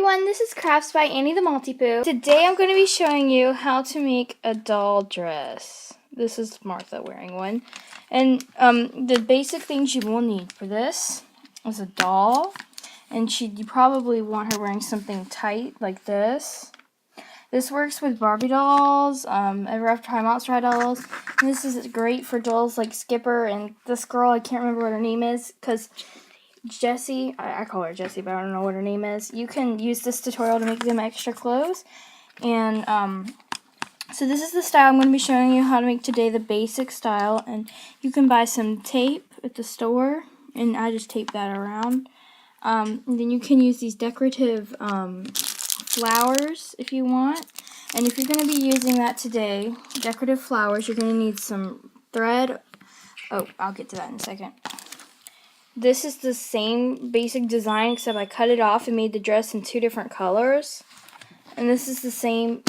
everyone, this is Crafts by Annie the Multi-Poo. Today I'm going to be showing you how to make a doll dress. This is Martha wearing one. And the basic things you will need for this is a doll. And you probably want her wearing something tight like this. This works with Barbie dolls, Rough Time Outside dolls. And this is great for dolls like Skipper and this girl, I can't remember what her name is, because Jessie, I call her Jessie, but I don't know what her name is. You can use this tutorial to make them extra clothes. And so this is the style I'm going to be showing you how to make today, the basic style. And you can buy some tape at the store, and I just tape that around. And then you can use these decorative flowers if you want. And if you're going to be using that today, decorative flowers, you're going to need some thread. Oh, I'll get to that in a second. This is the same basic design, except I cut it off and made the dress in 2 different colors. And this is the same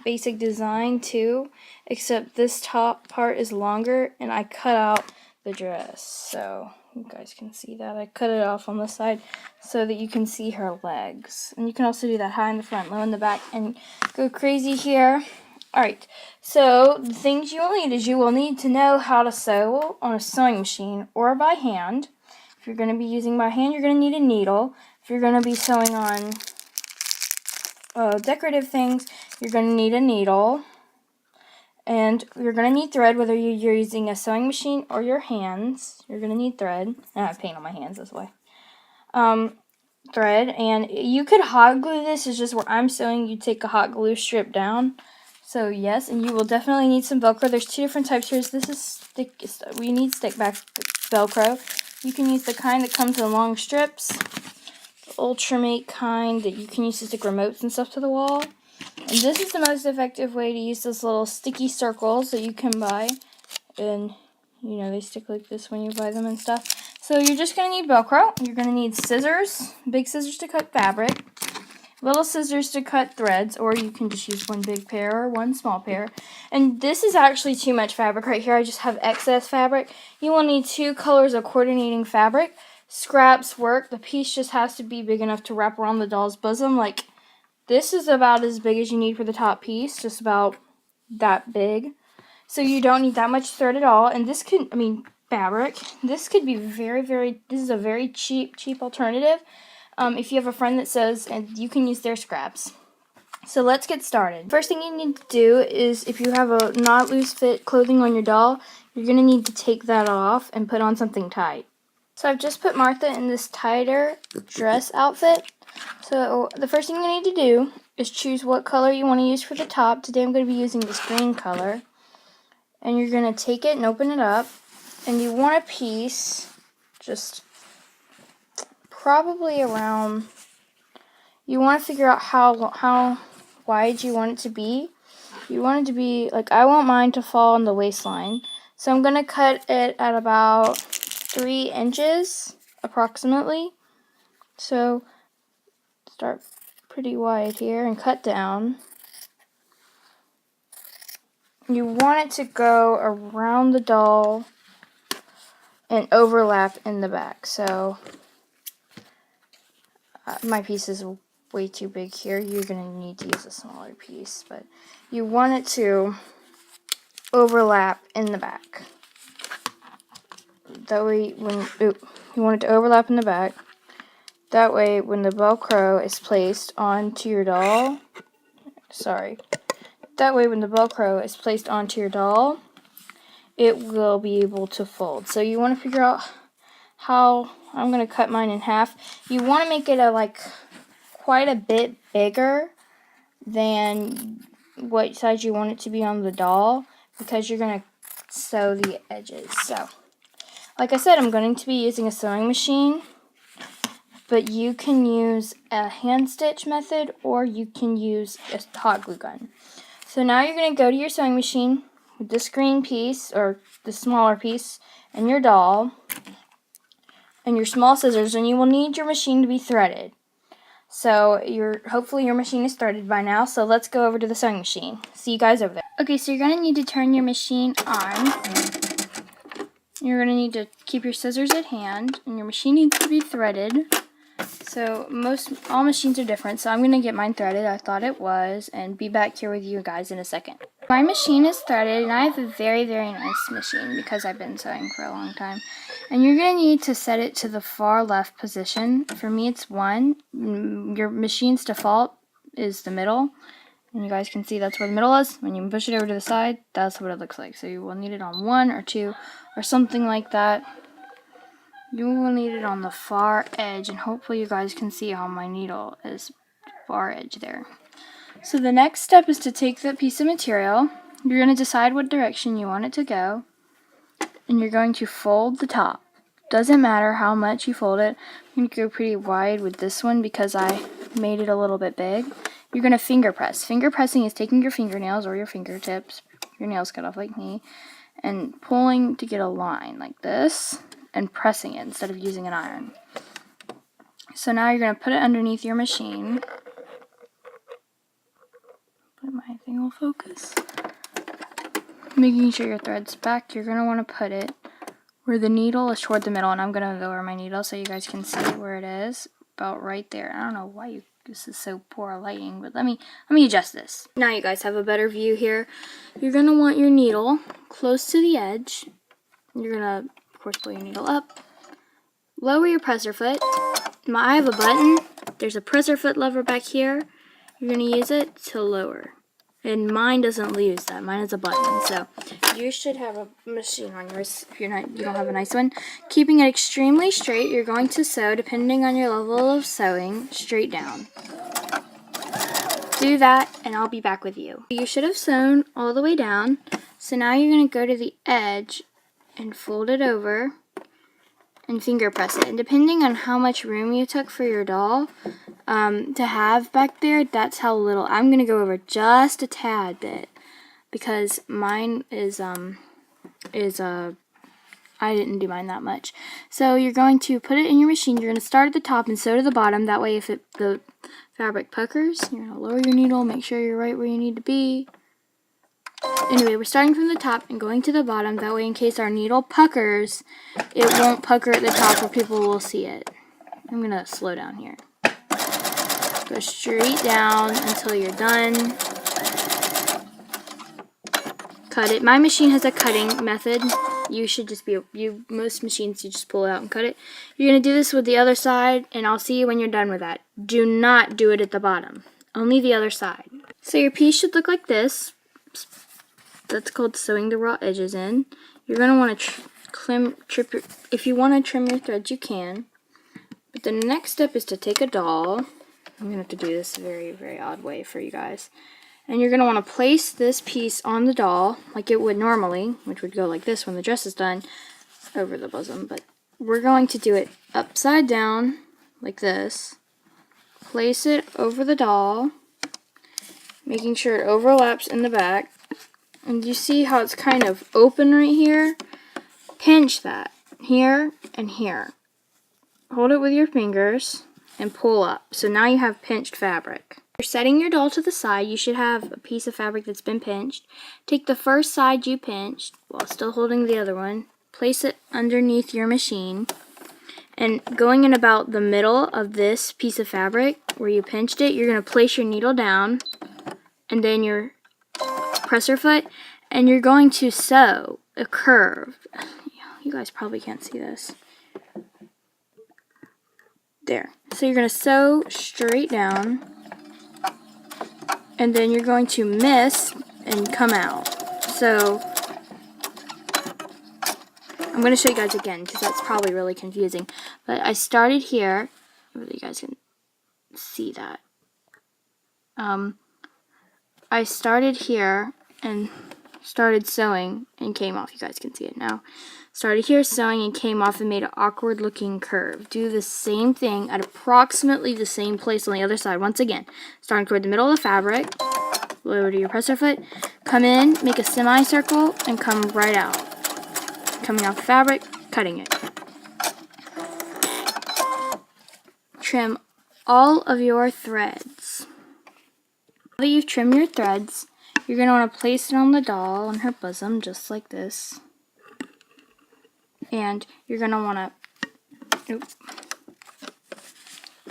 basic design too, except this top part is longer and I cut out the dress. So you guys can see that. I cut it off on the side so that you can see her legs. And you can also do that high in the front, low in the back, and go crazy here. Alright, so the things you will need is you will need to know how to sew on a sewing machine or by hand. If you're going to be using by hand, you're going to need a needle. If you're going to be sewing on decorative things, you're going to need a needle. And you're going to need thread, whether you're using a sewing machine or your hands. You're going to need thread. And I have paint on my hands this way. Thread. And you could hot glue this. It's just where I'm sewing, you take a hot glue strip down. So yes, and you will definitely need some Velcro. There's 2 different types here. This is we need stick back Velcro. You can use the kind that comes in long strips, the Ultramate kind that you can use to stick remotes and stuff to the wall. And this is the most effective way to use those little sticky circles that you can buy. And, you know, they stick like this when you buy them and stuff. So you're just going to need Velcro. You're going to need scissors, big scissors to cut fabric, little scissors to cut threads, or you can just use 1 big pair or 1 small pair. And this is actually too much fabric right here. I just have excess fabric. You will need 2 colors of coordinating fabric. Scraps work. The piece just has to be big enough to wrap around the doll's bosom. Like, this is about as big as you need for the top piece, just about that big. So you don't need that much thread at all. And this could, fabric. This could be this is a very cheap alternative. If you have a friend that sews, and you can use their scraps. So let's get started. First thing you need to do is, if you have a not loose fit clothing on your doll, you're going to need to take that off and put on something tight. So I've just put Martha in this tighter dress outfit. So the first thing you need to do is choose what color you want to use for the top. Today I'm going to be using this green color. And you're going to take it and open it up. And you want a piece just probably around, you want to figure out how wide you want it to be. You want it to be, like, I want mine to fall on the waistline. So I'm going to cut it at about 3 inches, approximately. So start pretty wide here and cut down. You want it to go around the doll and overlap in the back. So my piece is way too big here. You're going to need to use a smaller piece, but you want it to overlap in the back. That way, you want it to overlap in the back. That way, when the Velcro is placed onto your doll, it will be able to fold. So you want to figure out how, I'm going to cut mine in half. You want to make it quite a bit bigger than what size you want it to be on the doll, because you're going to sew the edges. So, like I said, I'm going to be using a sewing machine, but you can use a hand stitch method, or you can use a hot glue gun. So now you're going to go to your sewing machine with this green piece, or the smaller piece, and your doll, and your small scissors, and you will need your machine to be threaded. So hopefully your machine is threaded by now, so let's go over to the sewing machine. See you guys over there. Okay, so you're going to need to turn your machine on. You're going to need to keep your scissors at hand, and your machine needs to be threaded. So all machines are different, so I'm going to get mine threaded. I thought it was, and be back here with you guys in a second. My machine is threaded, and I have a very, very nice machine because I've been sewing for a long time. And you're going to need to set it to the far left position. For me, it's 1. Your machine's default is the middle. And you guys can see that's where the middle is. When you push it over to the side, that's what it looks like. So you will need it on 1 or 2 or something like that. You will need it on the far edge, and hopefully you guys can see how my needle is far edge there. So the next step is to take that piece of material. You're going to decide what direction you want it to go, and you're going to fold the top. Doesn't matter how much you fold it. I'm going to go pretty wide with this one because I made it a little bit big. You're going to finger press. Finger pressing is taking your fingernails or your fingertips, your nails cut off like me, and pulling to get a line like this, and pressing it instead of using an iron. So now you're going to put it underneath your machine. Put my thing will focus. Making sure your thread's back, you're going to want to put it where the needle is toward the middle, and I'm going to lower my needle so you guys can see where it is, about right there. I don't know why this is so poor lighting, but let me adjust this. Now you guys have a better view here. You're going to want your needle close to the edge. You're going to, of course, pull your needle up. Lower your presser foot. I have a button. There's a presser foot lever back here. You're going to use it to lower. And mine doesn't use that. Mine is a button. So you should have a machine on yours if you don't have a nice one. Keeping it extremely straight, you're going to sew, depending on your level of sewing, straight down. Do that, and I'll be back with you. You should have sewn all the way down. So now you're going to go to the edge and fold it over and finger press it. And depending on how much room you took for your doll to have back there, that's how little. I'm going to go over just a tad bit because mine is I didn't do mine that much. So you're going to put it in your machine. You're going to start at the top and sew to the bottom. That way if the fabric puckers, you're going to lower your needle, make sure you're right where you need to be. Anyway, we're starting from the top and going to the bottom. That way, in case our needle puckers, it won't pucker at the top where people will see it. I'm going to slow down here. Go straight down until you're done. Cut it. My machine has a cutting method. You should just be, most machines, you just pull it out and cut it. You're going to do this with the other side, and I'll see you when you're done with that. Do not do it at the bottom. Only the other side. So your piece should look like this. That's called sewing the raw edges in. You're going to want to if you want to trim your threads, you can. But the next step is to take a doll. I'm going to have to do this a very, very odd way for you guys. And you're going to want to place this piece on the doll like it would normally, which would go like this when the dress is done, over the bosom. But we're going to do it upside down like this. Place it over the doll, making sure it overlaps in the back. And you see how it's kind of open right here? Pinch that here and here. Hold it with your fingers and pull up. So now you have pinched fabric. You're setting your doll to the side. You should have a piece of fabric that's been pinched. Take the first side you pinched while still holding the other one. Place it underneath your machine. And going in about the middle of this piece of fabric where you pinched it, you're going to place your needle down and then your presser foot, and you're going to sew a curve. You guys probably can't see this. There. So you're going to sew straight down, and then you're going to miss and come out. So I'm going to show you guys again because that's probably really confusing. But I started here. Hopefully you guys can see that. I started here and started sewing and came off. You guys can see it now. Started here sewing and came off and made an awkward looking curve. Do the same thing at approximately the same place on the other side. Once again, starting toward the middle of the fabric, lower to your presser foot, come in, make a semicircle, and come right out. Coming off the fabric, cutting it. Trim all of your threads. Now that you've trimmed your threads, you're going to want to place it on the doll on her bosom, just like this. And you're going to want to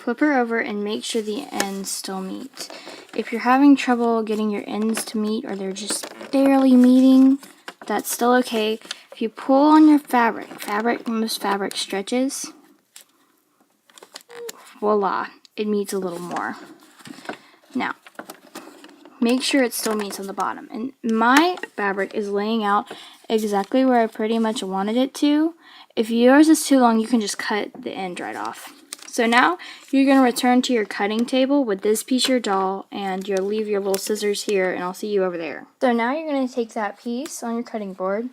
flip her over and make sure the ends still meet. If you're having trouble getting your ends to meet or they're just barely meeting, that's still okay. If you pull on your most fabric stretches, voila, it meets a little more. Now, make sure it still meets on the bottom. And my fabric is laying out exactly where I pretty much wanted it to. If yours is too long, you can just cut the end right off. So now you're going to return to your cutting table with this piece of your doll, and you'll leave your little scissors here, and I'll see you over there. So now you're going to take that piece on your cutting board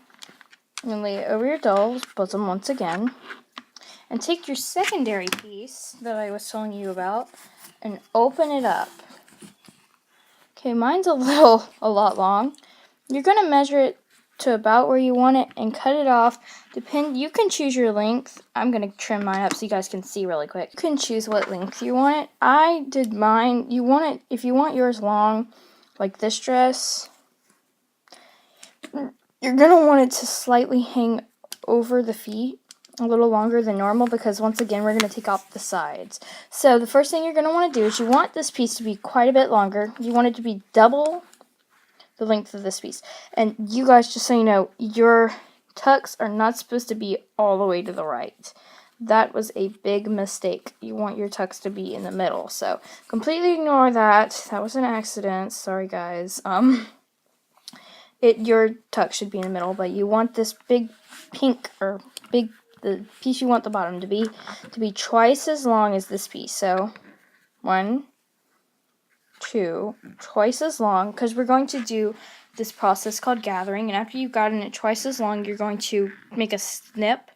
and lay it over your doll's bosom once again. And take your secondary piece that I was telling you about and open it up. Okay, mine's a lot long. You're going to measure it to about where you want it and cut it off. You can choose your length. I'm going to trim mine up so you guys can see really quick. You can choose what length you want it. I did mine. If you want yours long, like this dress, you're going to want it to slightly hang over the feet a little longer than normal, because once again we're going to take off the sides. So the first thing you're going to want to do is you want this piece to be quite a bit longer. You want it to be double the length of this piece. And you guys, just so you know, your tucks are not supposed to be all the way to the right. That was a big mistake. You want your tucks to be in the middle. So completely ignore that. That was an accident. Sorry guys. Your tuck should be in the middle, but you want this big pink or the piece you want the bottom to be twice as long as this piece. So 1, 2, twice as long, because we're going to do this process called gathering, and after you've gotten it twice as long, you're going to make a snip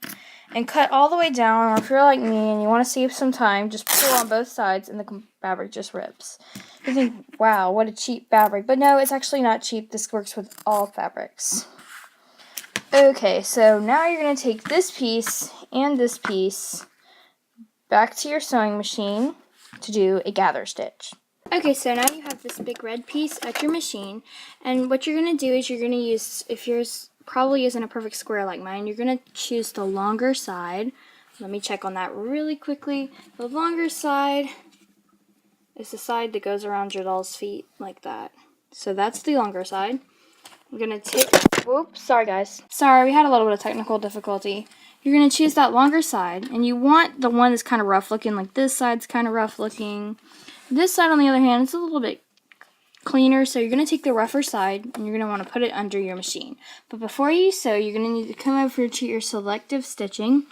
and cut all the way down. Or if you're like me and you want to save some time, just pull on both sides and the fabric just rips. You think, wow, what a cheap fabric. But no, it's actually not cheap. This works with all fabrics. Okay, so now you're going to take this piece and this piece back to your sewing machine to do a gather stitch. Okay, so now you have this big red piece at your machine, and what you're going to do is you're going to use, if yours probably isn't a perfect square like mine, you're going to choose the longer side. Let me check on that really quickly. The longer side is the side that goes around your doll's feet like that. So that's the longer side. I'm going to take, whoops, sorry guys. Sorry, we had a little bit of technical difficulty. You're going to choose that longer side, and you want the one that's kind of rough looking, like this side's kind of rough looking. This side, on the other hand, is a little bit cleaner, so you're going to take the rougher side, and you're going to want to put it under your machine. But before you sew, you're going to need to come over to your selective stitching,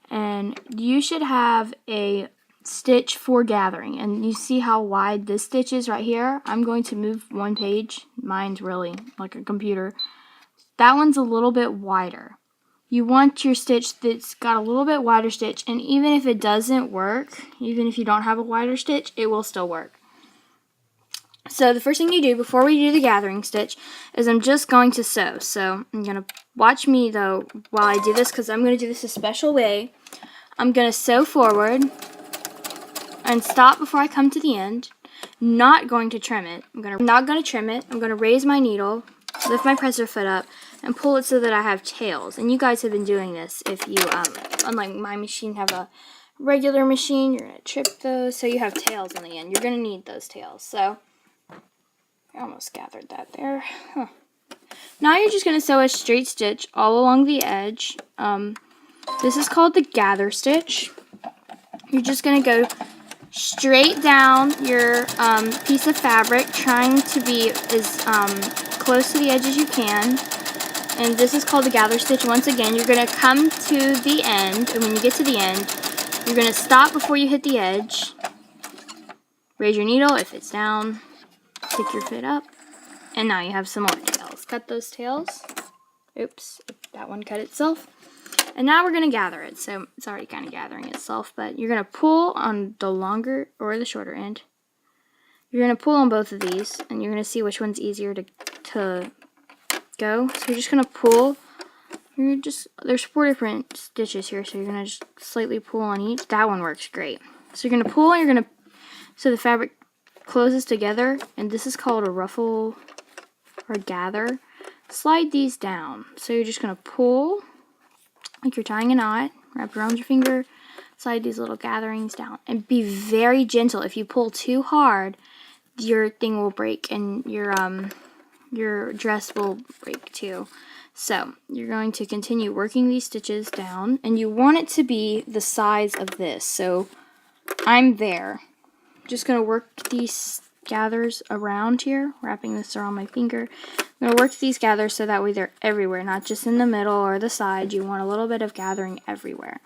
and you should have a stitch for gathering, and you see how wide this stitch is right here. I'm going to move one page. Mine's really like a computer. That one's a little bit wider. You want your stitch that's got a little bit wider stitch, and even if it doesn't work, even if you don't have a wider stitch, it will still work. So the first thing you do before we do the gathering stitch is I'm just going to sew. So I'm going to watch me though while I do this, because I'm going to do this a special way. I'm going to sew forward and stop before I come to the end. Not going to trim it. I'm not going to trim it. I'm going to raise my needle, lift my presser foot up, and pull it so that I have tails. And you guys have been doing this. If you, unlike my machine, have a regular machine, you're going to trip those, so you have tails in the end. You're going to need those tails. So I almost gathered that there. Huh. Now you're just going to sew a straight stitch all along the edge. This is called the gather stitch. You're just going to go straight down your piece of fabric, trying to be as close to the edge as you can. And this is called the gather stitch. Once again, you're going to come to the end, and when you get to the end, you're going to stop before you hit the edge. Raise your needle if it's down. Pick your foot up. And now you have some more tails. Cut those tails. Oops, that one cut itself. And now we're going to gather it. So it's already kind of gathering itself, but you're going to pull on the longer or the shorter end. You're going to pull on both of these, and you're going to see which one's easier to go. So you're just going to pull. There's 4 different stitches here, so you're going to just slightly pull on each. That one works great. So you're going to pull, and you're going to, so the fabric closes together, and this is called a ruffle or gather. Slide these down. So you're just going to pull like you're tying a knot. Wrap it around your finger, slide these little gatherings down. And be very gentle. If you pull too hard, your thing will break and your dress will break too. So you're going to continue working these stitches down, and you want it to be the size of this. So I'm there. Just going to work these gathers around here, wrapping this around my finger. I'm going to work these gathers so that way they're everywhere, not just in the middle or the side. You want a little bit of gathering everywhere.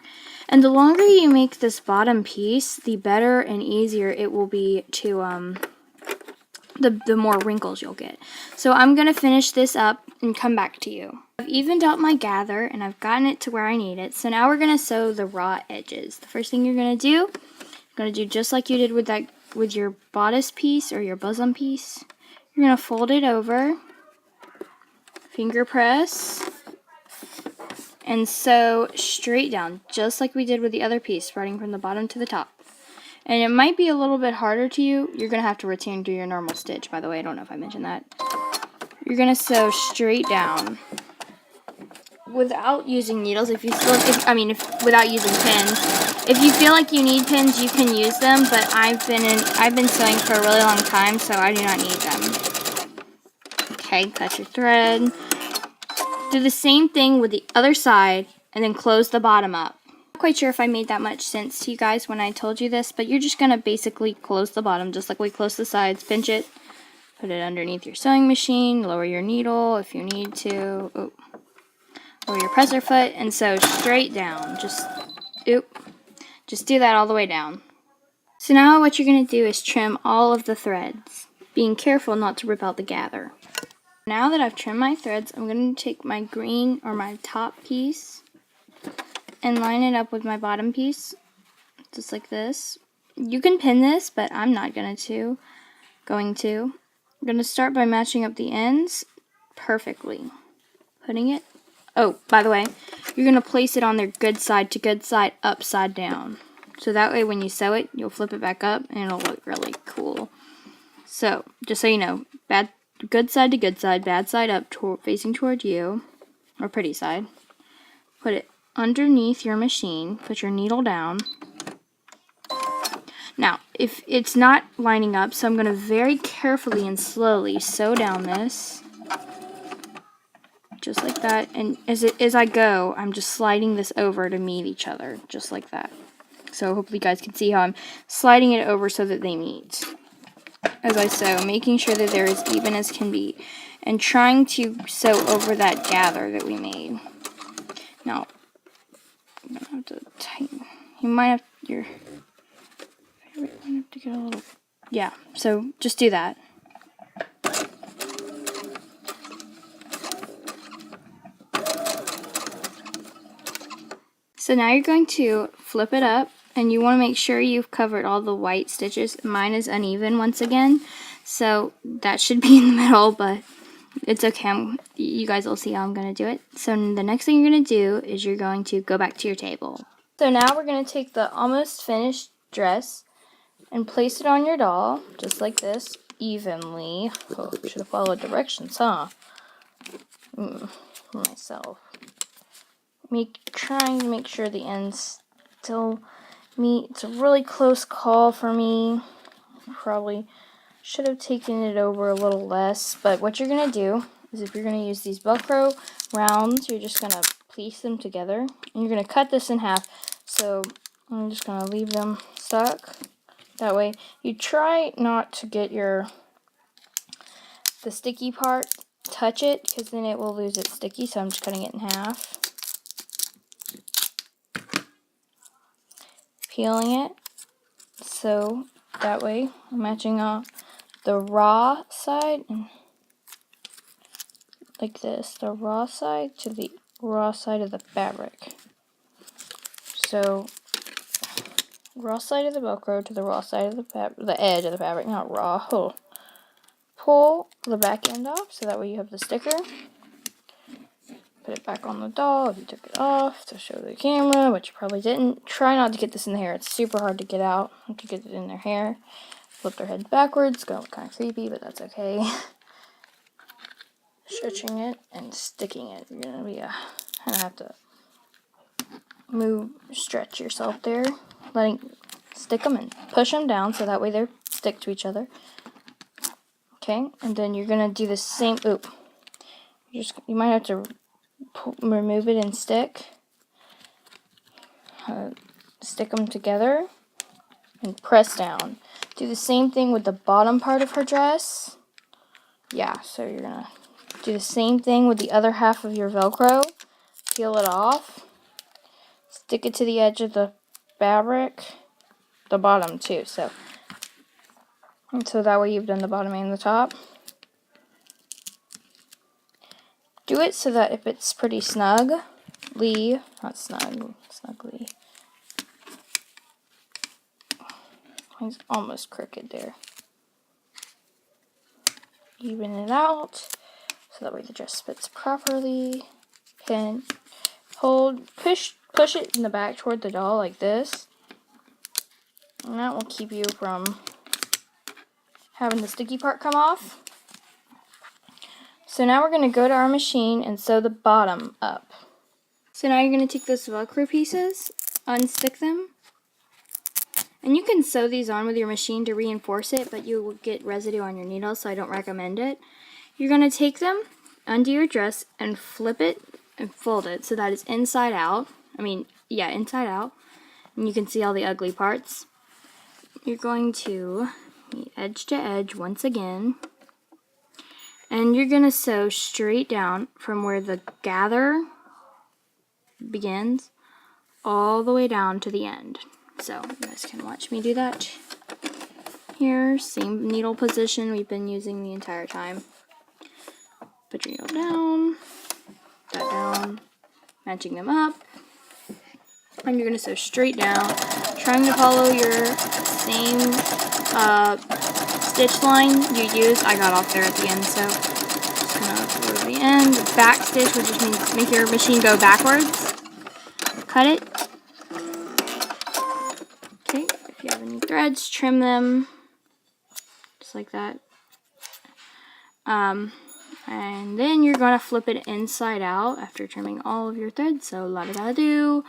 And the longer you make this bottom piece, the better and easier it will be to, the more wrinkles you'll get. So I'm going to finish this up and come back to you. I've evened out my gather and I've gotten it to where I need it. So now we're going to sew the raw edges. The first thing you're going to do, you're going to do just like you did with your bodice piece or your bosom piece. You're going to fold it over, finger press, and sew straight down, just like we did with the other piece, starting from the bottom to the top. And it might be a little bit harder to you. You're going to have to return to your normal stitch, by the way. I don't know if I mentioned that. You're going to sew straight down without using needles. Without using pins. If you feel like you need pins, you can use them, but I've been sewing for a really long time, so I do not need them. Okay, cut your thread. Do the same thing with the other side, and then close the bottom up. Not quite sure if I made that much sense to you guys when I told you this, but you're just going to basically close the bottom just like we close the sides. Pinch it, put it underneath your sewing machine, lower your needle if you need to, lower your presser foot, and sew straight down. Just do that all the way down. So now what you're going to do is trim all of the threads, being careful not to rip out the gather. Now that I've trimmed my threads, I'm going to take my green or my top piece and line it up with my bottom piece, just like this. You can pin this, but I'm not going to. I'm going to start by matching up the ends perfectly. Putting it, oh, by the way, you're going to place it on their good side to good side, upside down. So that way when you sew it, you'll flip it back up and it'll look really cool. So, just so you know, good side to good side, bad side up, facing toward you, or pretty side. Put it underneath your machine, put your needle down. Now, if it's not lining up, so I'm going to very carefully and slowly sew down this, just like that, and as I go, I'm just sliding this over to meet each other, just like that. So hopefully you guys can see how I'm sliding it over so that they meet. As I sew, making sure that they're as even as can be, and trying to sew over that gather that we made. Now, I'm going to have to tighten. You might have your favorite might have to get a little, yeah, so just do that. So now you're going to flip it up, and you want to make sure you've covered all the white stitches. Mine is uneven once again, so that should be in the middle, but it's okay. You guys will see how I'm going to do it. So the next thing you're going to do is you're going to go back to your table. So now we're going to take the almost finished dress and place it on your doll, just like this, evenly. Oh, should have followed directions, huh? Myself. Trying to make sure the ends still meet. It's a really close call for me. Probably should have taken it over a little less, but what you're going to do is if you're going to use these Velcro rounds, you're just going to place them together, and you're going to cut this in half. So I'm just going to leave them stuck. That way, you try not to get the sticky part, touch it, because then it will lose its sticky, so I'm just cutting it in half. Peeling it, so that way I'm matching up the raw side, like this, the raw side to the raw side of the fabric. So, raw side of the Velcro to the raw side of the edge of the fabric, not raw. Oh. Pull the back end off, so that way you have the sticker. Put it back on the doll if you took it off to show the camera, which you probably didn't. Try not to get this in the hair. It's super hard to get out once you get it in their hair. Flip their head backwards. It's going to look kind of creepy, but that's okay. Stretching it and sticking it. You're going to have to stretch yourself there, stick them and push them down so that way they stick to each other. Okay, and then you're gonna do the same. You might have to remove it and stick them together and press down. Do the same thing with the bottom part of her dress. Yeah, so you're gonna do the same thing with the other half of your Velcro. Peel it off. Stick it to the edge of the fabric. The bottom too, so that way you've done the bottom and the top. Do it so that if it's pretty snugly, snugly. Mine's almost crooked there. Even it out so that way the dress fits properly. Pin, hold, push it in the back toward the doll like this. And that will keep you from having the sticky part come off. So now we're going to go to our machine and sew the bottom up. So now you're going to take those Velcro pieces, unstick them. And you can sew these on with your machine to reinforce it, but you will get residue on your needle, so I don't recommend it. You're going to take them, undo your dress, and flip it and fold it so that it's inside out. Inside out. And you can see all the ugly parts. You're going to edge to edge once again. And you're going to sew straight down from where the gather begins all the way down to the end. So you guys can watch me do that. Here, same needle position we've been using the entire time. Put your needle down, that down, matching them up. And you're going to sew straight down, trying to follow your same stitch line you used. I got off there at the end, so just going to go to the end. Back stitch, which just means make your machine go backwards. Cut it. Okay, if you have any threads, trim them, just like that. And then you're going to flip it inside out after trimming all of your threads. So la-di-da-do,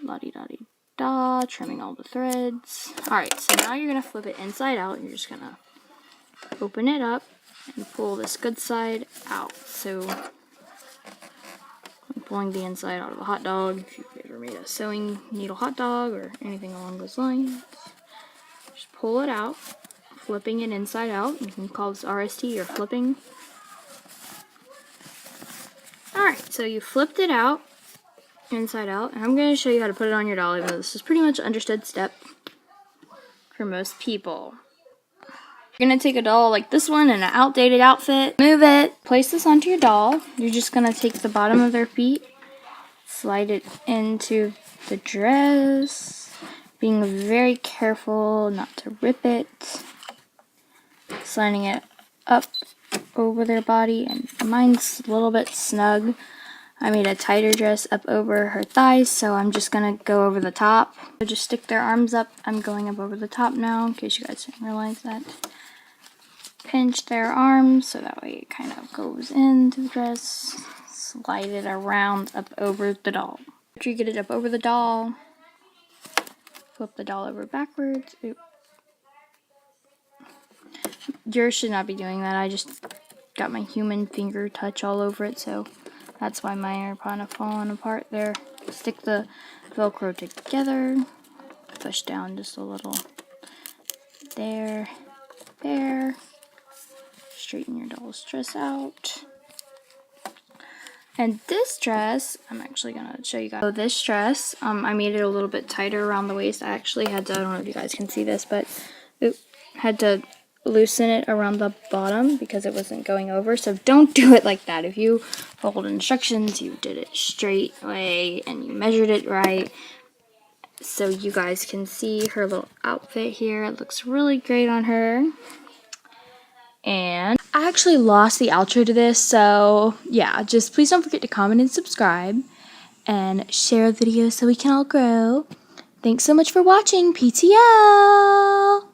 la-di-da-di-da, trimming all the threads. Alright, so now you're going to flip it inside out. You're just going to open it up and pull this good side out. So I'm pulling the inside out of a hot dog. If you've ever made a sewing needle hot dog or anything along those lines, just pull it out, flipping it inside out. You can call this RST or flipping. Alright, so you flipped it out, inside out, and I'm going to show you how to put it on your doll, even though this is pretty much an understood step for most people. You're going to take a doll like this one in an outdated outfit, move it, place this onto your doll. You're just going to take the bottom of their feet, slide it into the dress, being very careful not to rip it, sliding it up over their body, and mine's a little bit snug. I made a tighter dress up over her thighs, so I'm just gonna go over the top. So just stick their arms up. I'm going up over the top now, in case you guys didn't realize that. Pinch their arms so that way it kind of goes into the dress. Slide it around up over the doll. After you get it up over the doll, flip the doll over backwards. Oop. Yours should not be doing that. I just got my human finger touch all over it, so that's why mine are kind of falling apart there. Stick the Velcro together. Push down just a little. There. There. Straighten your doll's dress out. And this dress, I'm actually going to show you guys. So this dress, I made it a little bit tighter around the waist. I actually had to, I don't know if you guys can see this, but had to loosen it around the bottom because it wasn't going over. So don't do it like that. If you followed instructions, you did it straight way and you measured it right. So you guys can see her little outfit here. It looks really great on her. And I actually lost the outro to this, so yeah, just please don't forget to comment and subscribe and share the video so we can all grow. Thanks so much for watching. PTL!